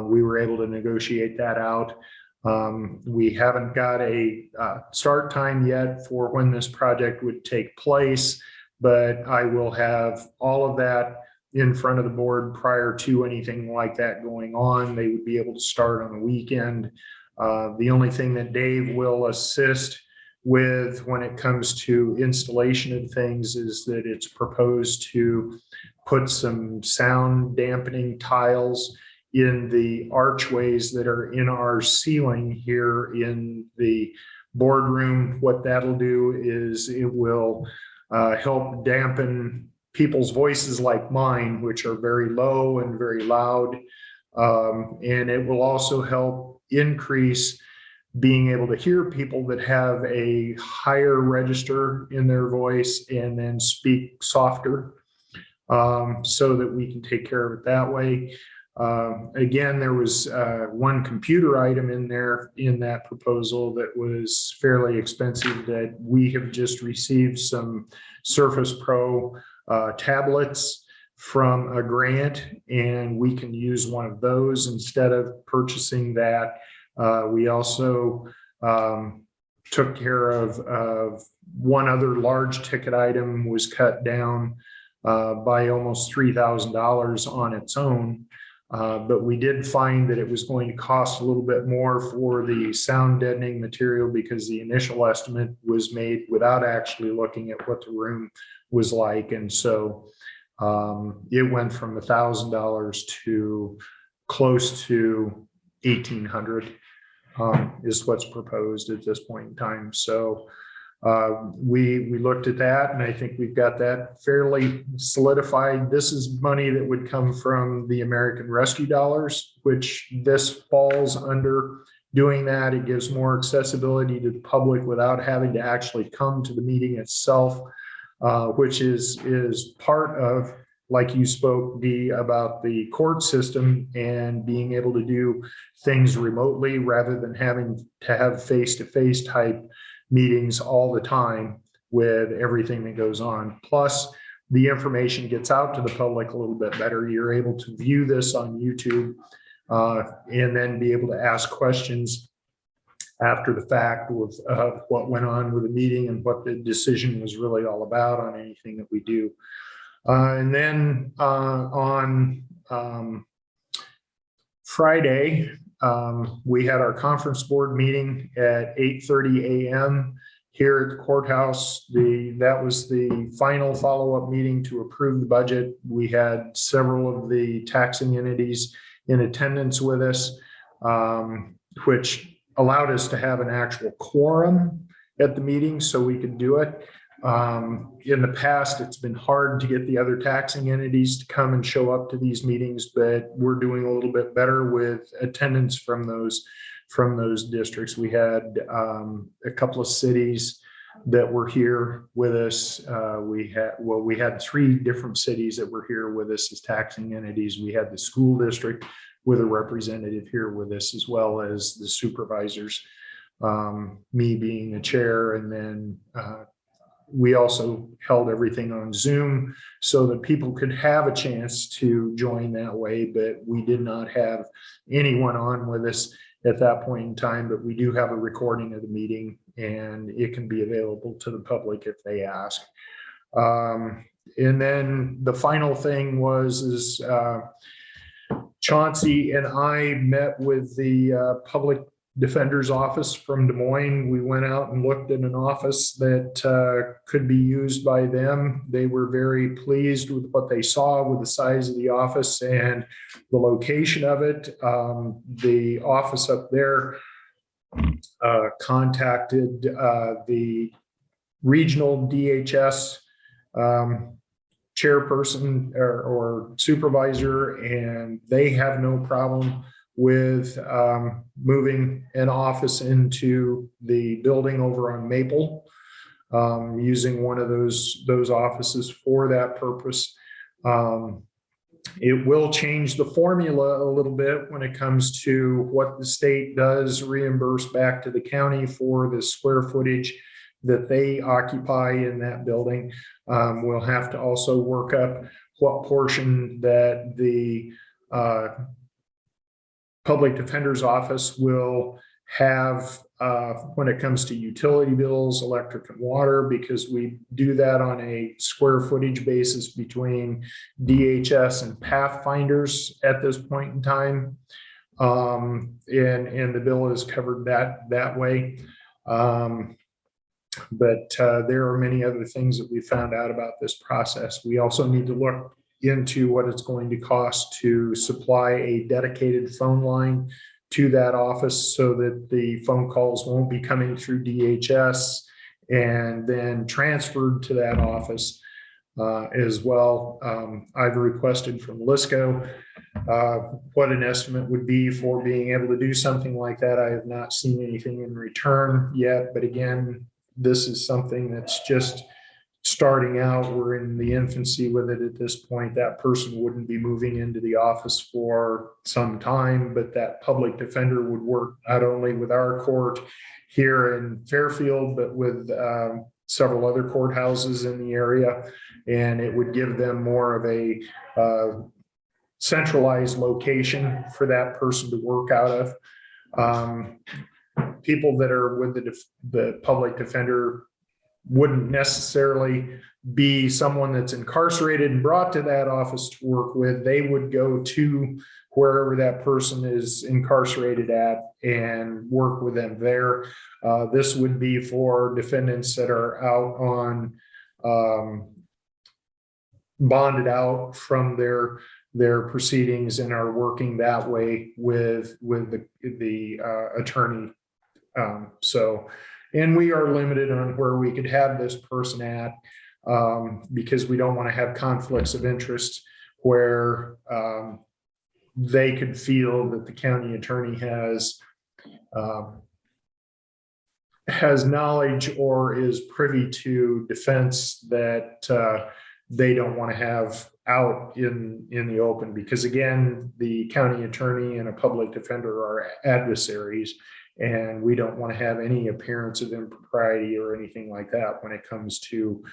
We were able to negotiate that out. We haven't got a start time yet for when this project would take place, but I will have all of that in front of the board prior to anything like that going on. They would be able to start on the weekend. The only thing that Dave will assist with when it comes to installation of things is that it's proposed to put some sound dampening tiles in the archways that are in our ceiling here in the boardroom. What that'll do is it will help dampen people's voices like mine, which are very low and very loud. And it will also help increase being able to hear people that have a higher register in their voice and then speak softer, so that we can take care of it that way. Again, there was one computer item in there in that proposal that was fairly expensive that we have just received some Surface Pro tablets from a grant, and we can use one of those instead of purchasing that. We also took care of one other large ticket item was cut down by almost $3,000 on its own. But we did find that it was going to cost a little bit more for the sound deadening material because the initial estimate was made without actually looking at what the room was like. And so it went from $1,000 to close to $1,800 is what's proposed at this point in time. So we looked at that, and I think we've got that fairly solidified. This is money that would come from the American Rescue dollars, which this falls under. Doing that, it gives more accessibility to the public without having to actually come to the meeting itself, which is part of, like you spoke, Dee, about the court system and being able to do things remotely rather than having to have face-to-face type meetings all the time with everything that goes on. Plus, the information gets out to the public a little bit better. You're able to view this on YouTube and then be able to ask questions after the fact of what went on with the meeting and what the decision was really all about on anything that we do. And then on Friday, we had our conference board meeting at 8:30 a.m. here at the courthouse. That was the final follow-up meeting to approve the budget. We had several of the taxing entities in attendance with us, which allowed us to have an actual quorum at the meeting so we could do it. In the past, it's been hard to get the other taxing entities to come and show up to these meetings, but we're doing a little bit better with attendance from those districts. We had a couple of cities that were here with us. We had 3 different cities that were here with us as taxing entities. We had the school district with a representative here with us, as well as the supervisors, me being the chair, and then we also held everything on Zoom so that people could have a chance to join that way, but we did not have anyone on with us at that point in time. But we do have a recording of the meeting, and it can be available to the public if they ask. And then the final thing is Chauncey and I met with the public defender's office from Des Moines. We went out and looked at an office that could be used by them. They were very pleased with what they saw with the size of the office and the location of it. The office up there contacted the regional DHS chairperson or supervisor, and they have no problem with moving an office into the building over on Maple, using one of those offices for that purpose. It will change the formula a little bit when it comes to what the state does reimburse back to the county for the square footage that they occupy in that building. We'll have to also work up what portion that the public defender's office will have when it comes to utility bills, electric and water, because we do that on a square footage basis between DHS and Pathfinders at this point in time. And the bill is covered that way. But there are many other things that we found out about this process. We also need to look into what it's going to cost to supply a dedicated phone line to that office so that the phone calls won't be coming through DHS and then transferred to that office as well. I've requested from Lisco what an estimate would be for being able to do something like that. I have not seen anything in return yet, but again, this is something that's just starting out. We're in the infancy with it at this point. That person wouldn't be moving into the office for some time, but that public defender would work not only with our court here in Fairfield, but with several other courthouses in the area. And it would give them more of a centralized location for that person to work out of. People that are with the public defender wouldn't necessarily be someone that's incarcerated and brought to that office to work with. They would go to wherever that person is incarcerated at and work with them there. This would be for defendants that are out on bonded out from their proceedings and are working that way with the attorney. And we are limited on where we could have this person at because we don't want to have conflicts of interest where they could feel that the county attorney has knowledge or is privy to defense that they don't want to have out in the open, because again, the county attorney and a public defender are adversaries, and we don't want to have any appearance of impropriety or anything like that when it comes to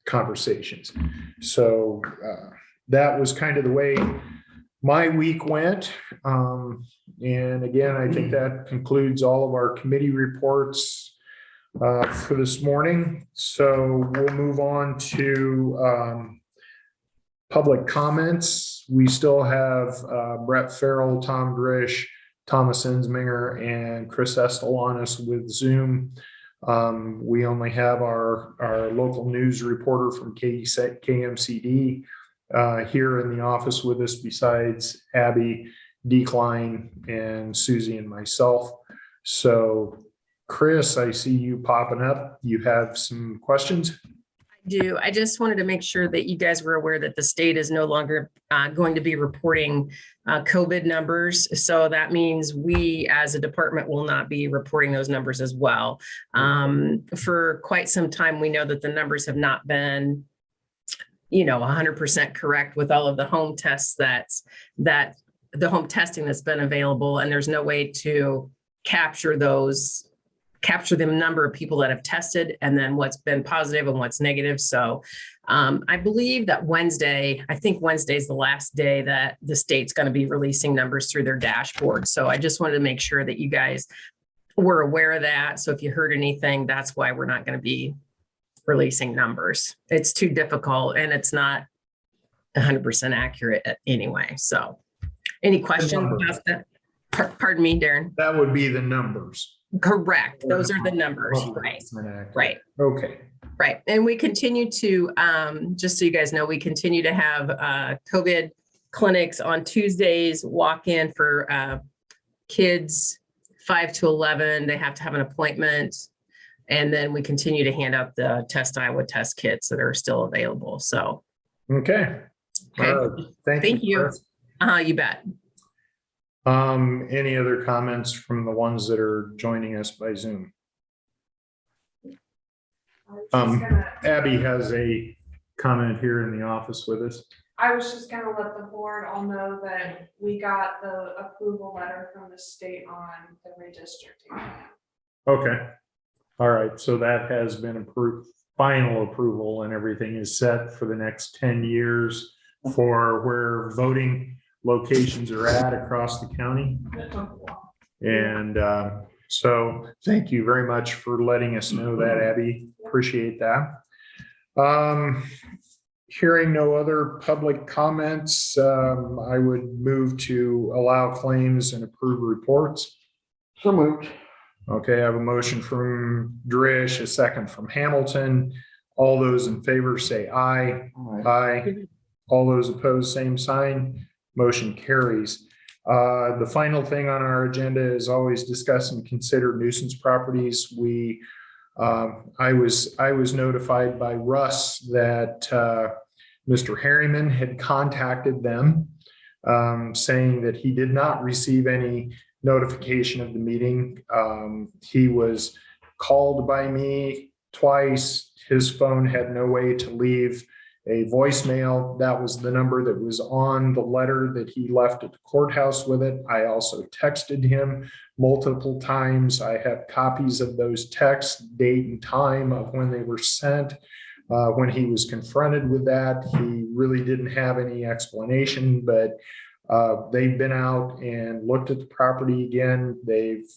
conversations. So that was kind of the way my week went. And again, I think that concludes all of our committee reports for this morning. So we'll move on to public comments. We still have Brett Farrell, Tom Grish, Thomas Ensminger, and Chris Estelanis with Zoom. We only have our local news reporter from KMCD here in the office with us, besides Abby, Decline, and Susie and myself. So Chris, I see you popping up. You have some questions? I do. I just wanted to make sure that you guys were aware that the state is no longer going to be reporting COVID numbers. So that means we as a department will not be reporting those numbers as well. For quite some time, we know that the numbers have not been 100% correct with all of the home tests that the home testing that's been available. And there's no way to capture the number of people that have tested and then what's been positive and what's negative. So I believe that Wednesday is the last day that the state's going to be releasing numbers through their dashboard. So I just wanted to make sure that you guys were aware of that. So if you heard anything, that's why we're not going to be releasing numbers. It's too difficult and it's not 100% accurate anyway. So any questions about that? Pardon me, Darren. That would be the numbers. Correct. Those are the numbers. Right. Okay. Right. And we continue to, just so you guys know, we continue to have COVID clinics on Tuesdays, walk in for kids 5 to 11. They have to have an appointment. And then we continue to hand out the Test Iowa test kits that are still available. So. Okay. Thank you. You bet. Any other comments from the ones that are joining us by Zoom? Abby has a comment here in the office with us. I was just gonna let the board all know that we got the approval letter from the state on the redistricting. Okay. All right. So that has been approved, final approval, and everything is set for the next 10 years for where voting locations are at across the county. And So thank you very much for letting us know that, Abby. Appreciate that. Hearing no other public comments, I would move to allow claims and approve reports. So moved. Okay, I have a motion from Drish, a second from Hamilton. All those in favor say aye. All right. Aye. All those opposed, same sign. Motion carries. The final thing on our agenda is always discuss and consider nuisance properties. I was notified by Russ that Mr. Harriman had contacted them, saying that he did not receive any notification of the meeting. He was called by me twice. His phone had no way to leave a voicemail. That was the number that was on the letter that he left at the courthouse with it. I also texted him multiple times. I have copies of those texts, date and time of when they were sent. When he was confronted with that, he really didn't have any explanation, but they've been out and looked at the property again. They've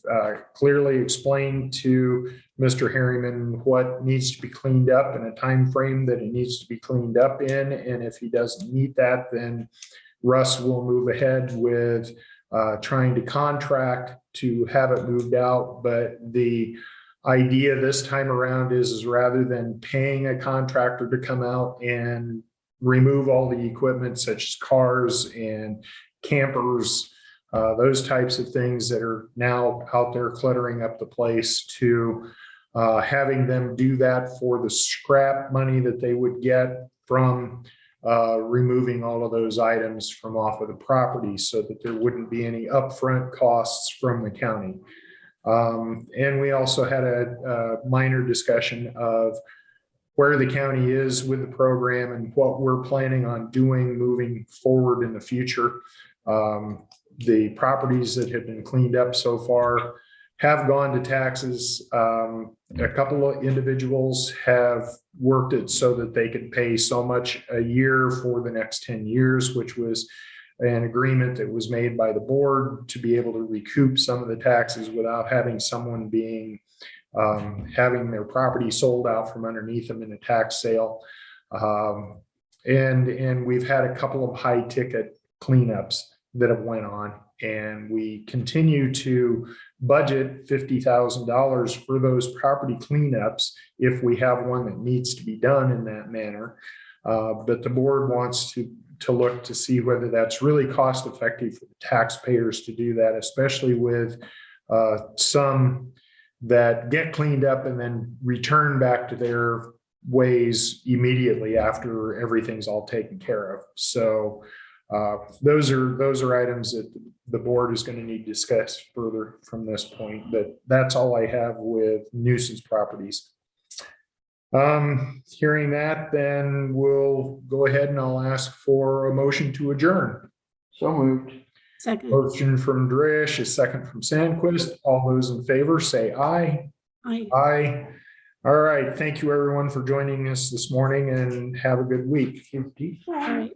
clearly explained to Mr. Harriman what needs to be cleaned up in a time frame that it needs to be cleaned up in. And if he doesn't meet that, then Russ will move ahead with trying to contract to have it moved out. But the idea this time around is rather than paying a contractor to come out and remove all the equipment such as cars and campers, those types of things that are now out there cluttering up the place, to having them do that for the scrap money that they would get from removing all of those items from off of the property, so that there wouldn't be any upfront costs from the county. And we also had a minor discussion of where the county is with the program and what we're planning on doing moving forward in the future. The properties that have been cleaned up so far have gone to taxes. A couple of individuals have worked it so that they could pay so much a year for the next 10 years, which was an agreement that was made by the board to be able to recoup some of the taxes without having someone having their property sold out from underneath them in a tax sale. And we've had a couple of high ticket cleanups that have went on, and we continue to budget $50,000 for those property cleanups if we have one that needs to be done in that manner. But the board wants to look to see whether that's really cost effective for the taxpayers to do that, especially with some that get cleaned up and then return back to their ways immediately after everything's all taken care of. So those are items that the board is going to need to discuss further from this point, but that's all I have with nuisance properties. Hearing that, then we'll go ahead and I'll ask for a motion to adjourn. So moved. Second. Motion from Drish, a second from Sandquist. All those in favor say aye. Aye. Aye. All right. Thank you everyone for joining us this morning, and have a good week. All right.